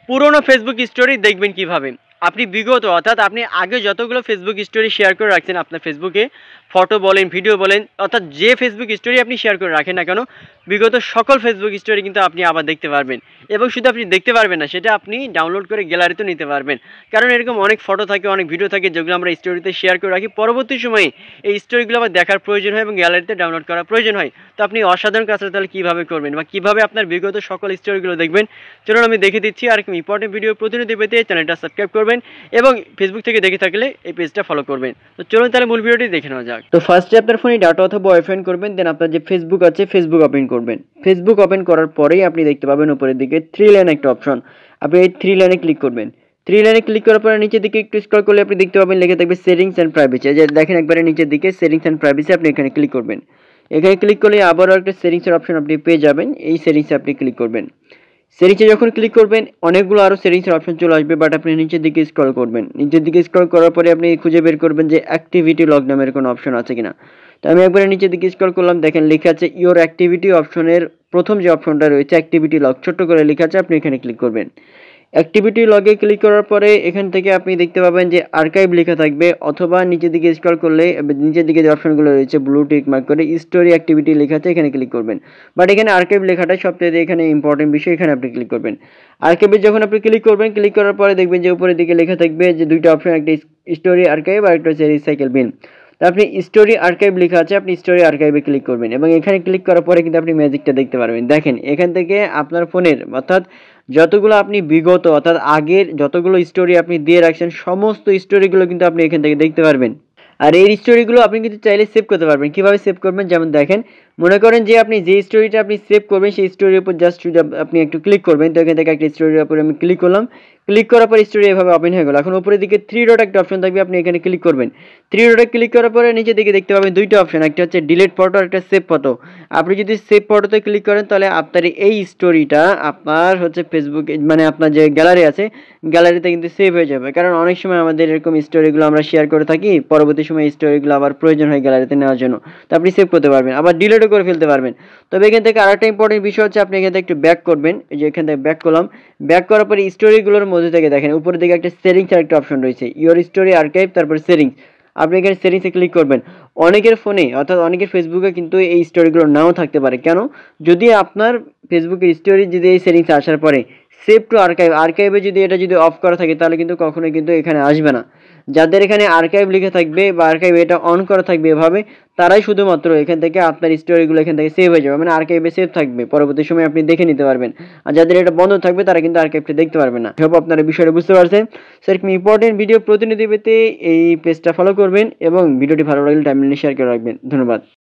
পুরোনো Facebook story দেখবেন কিভাবে। আপনি বিগত অর্থাৎ আপনি আগে যতগুলো ফেসবুক স্টোরি শেয়ার করে রাখছেন আপনার ফেসবুকে, ফটো বলেন, ভিডিও বলেন, অর্থাৎ যে ফেসবুক স্টোরি আপনি শেয়ার করে রাখেন না কেন, বিগত সকল ফেসবুক স্টোরি কিন্তু আপনি আবার দেখতে পারবেন। এবং শুধু আপনি দেখতে পারবেন না, সেটা আপনি ডাউনলোড করে গ্যালারিতেও নিতে পারবেন। কারণ এরকম অনেক ফটো থাকে, অনেক ভিডিও থাকে যেগুলো আমরা স্টোরিতে শেয়ার করে রাখি, পরবর্তী সময়ে এই স্টোরিগুলো আবার দেখার প্রয়োজন হয় এবং গ্যালারিতে ডাউনলোড করার প্রয়োজন হয়। তো আপনি অসাধারণ কাজটা তাহলে কীভাবে করবেন বা কীভাবে আপনার বিগত সকল স্টোরিগুলো দেখবেন, চলুন আমি দেখে দিচ্ছি। আর ইম্পর্টেন্ট ভিডিও প্রতিনিধি পেতে চ্যানেলটা সাবস্ক্রাইব করবেন এবং ফেসবুক থেকে দেখে থাকলে এই পেজটা ফলো করবেন। তো চলুন তাহলে মূল ভিডিওটি দেখে নেওয়া যাক। তো ফার্স্টে আপনার ফোনে ডাটা অথবা ওয়াইফাই করবেন, দেন আপনার যে ফেসবুক আছে ফেসবুক ওপেন করবেন। ফেসবুক ওপেন করার পরেই আপনি দেখতে পাবেন উপরের দিকে 3 লাইন একটা অপশন। আপনি এই 3 লাইনে ক্লিক করবেন। 3 লাইনে ক্লিক করার পরে নিচের দিকে একটু স্ক্রল করলে আপনি দেখতে পাবেন লেখা থাকবে সেটিংস অ্যান্ড প্রাইভেসি। এই যে দেখেন একবারে নিচের দিকে সেটিংস অ্যান্ড প্রাইভেসি, আপনি এখানে ক্লিক করবেন। এখানে ক্লিক করলে আবারও একটা সেটিংসের অপশন আপনি পেয়ে যাবেন, এই সেটিংসে আপনি ক্লিক করবেন। সেটিংসে যখন ক্লিক করবেন অনেকগুলো আরও সেটিংসের অপশন চলে আসবে, বাট আপনি নিচের দিকে স্ক্রল করবেন। নিচের দিকে স্ক্রল করার পরে আপনি খুঁজে বের করবেন যে অ্যাক্টিভিটি লগ নামের কোনো অপশন আছে কিনা। তো আমি একবারে নিচের দিকে স্ক্রল করলাম, দেখেন লেখা আছে ইওর অ্যাক্টিভিটি অপশনের প্রথম যে অপশনটা রয়েছে অ্যাক্টিভিটি লগ, ছোট্ট করে লেখা আছে, আপনি এখানে ক্লিক করবেন। অ্যাক্টিভিটি লগে ক্লিক করার পরে এখান থেকে আপনি দেখতে পাবেন যে আর্কাইভ লেখা থাকবে, অথবা নিচের দিকে স্ক্রল করলে নিচের দিকে যে অপশনগুলো রয়েছে ব্লু টিক মার্ক করে স্টোরি অ্যাক্টিভিটি লেখা আছে, এখানে ক্লিক করবেন। বাট এখানে আর্কাইভ লেখাটাই সবচেয়ে এখানে ইম্পর্টেন্ট বিষয়, এখানে আপনি ক্লিক করবেন। আর্কাইভে যখন আপনি ক্লিক করবেন, ক্লিক করার পরে দেখবেন যে উপরের দিকে লেখা থাকবে যে দুইটা অপশন, একটা স্টোরি আর্কাইভ আর একটা হচ্ছে রিসাইকেল বিন। তো আপনি স্টোরি আর্কাইভ লেখা আছে, আপনি স্টোরি আর্কাইভে ক্লিক করবেন এবং এখানে ক্লিক করার পরে কিন্তু আপনি ম্যাজিকটা দেখতে পারবেন। দেখেন এখান থেকে আপনার ফোনের অর্থাৎ যতগুলো আপনি বিগত অর্থাৎ আগের যতগুলো স্টোরি আপনি দিয়ে রাখছেন সমস্ত স্টোরিগুলো কিন্তু আপনি এখান থেকে দেখতে পারবেন। আর এই স্টোরিগুলো আপনি কিন্তু চাইলে সেভ করতে পারবেন। কীভাবে সেভ করবেন, যেমন দেখেন মনে করেন যে আপনি যে স্টোরিটা আপনি সেভ করবেন সেই স্টোরির উপর জাস্ট আপনি একটু ক্লিক করবেন। তো এখান থেকে একটা স্টোরির উপরে আমি ক্লিক করলাম, ক্লিক করার পর স্টোরি এভাবে ওপেন হয়ে গেল। এখন উপরের দিকে 3 ডট একটা অপশন থাকবে, আপনি এখানে ক্লিক করবেন। 3 ডটে ক্লিক করার পরে নিচের দিকে দেখতে পাবেন দুইটা অপশন, একটা হচ্ছে ডিলিট ফটো আর একটা সেভ ফটো। আপনি যদি সেভ ফটোতে ক্লিক করেন তাহলে আপনার এই স্টোরিটা আপনার হচ্ছে ফেসবুকে মানে আপনার যে গ্যালারি আছে গ্যালারিতে কিন্তু সেভ হয়ে যাবে। কারণ অনেক সময় আমাদের এরকম স্টোরিগুলো আমরা শেয়ার করে থাকি, পরবর্তী সময় স্টোরিগুলো আবার প্রয়োজন হয় গ্যালারিতে নেওয়ার জন্য, তো আপনি সেভ করতে পারবেন, আবার ডিলিটও করে ফেলতে পারবেন। তবে এখান থেকে আরেকটা ইম্পর্টেন্ট বিষয় হচ্ছে আপনি এখান থেকে একটু ব্যাক করবেন। এই যে এখান থেকে ব্যাক করলাম, ব্যাক করার পরে স্টোরিগুলোর মধ্যে থেকে দেখেন উপরের দিকে একটা সেটিংসের একটা অপশন রয়েছে, ইওর স্টোরি আর্কাইভ, তারপর সেটিংস। আপনি এখানে সেটিংসে ক্লিক করবেন। অনেকের ফোনে অর্থাৎ অনেকের ফেসবুকে কিন্তু এই স্টোরিগুলো নাও থাকতে পারে। কেন? যদি আপনার ফেসবুকের স্টোরি যদি এই সেটিংসে আসার পরে সেভ টু আর্কাইভ, আর্কাইভে যদি এটা যদি অফ করা থাকে তাহলে কিন্তু কখনোই কিন্তু এখানে আসবে না। যাদের এখানে আর্কাইভ লিখে থাকবে বা আর্কাইভ এটা অন করা থাকবে এভাবে, তারাই শুধুমাত্র এখান থেকে আপনার স্টোরিগুলো এখান থেকে সেভ হয়ে যাবে, মানে আর্কাইভে সেভ থাকবে, পরবর্তী সময় আপনি দেখে নিতে পারবেন। আর যাদের এটা বন্ধ থাকবে তারা কিন্তু আর্কাইভটা দেখতে পারবে না। হোপ আপনারা বিষয়টা বুঝতে পারছেন। সেরকম ইম্পর্টেন্ট ভিডিও প্রতিনিধি পেতে এই পেজটা ফলো করবেন এবং ভিডিওটি ভালো লাগলে টাইমলাইনে শেয়ার করে রাখবেন। ধন্যবাদ।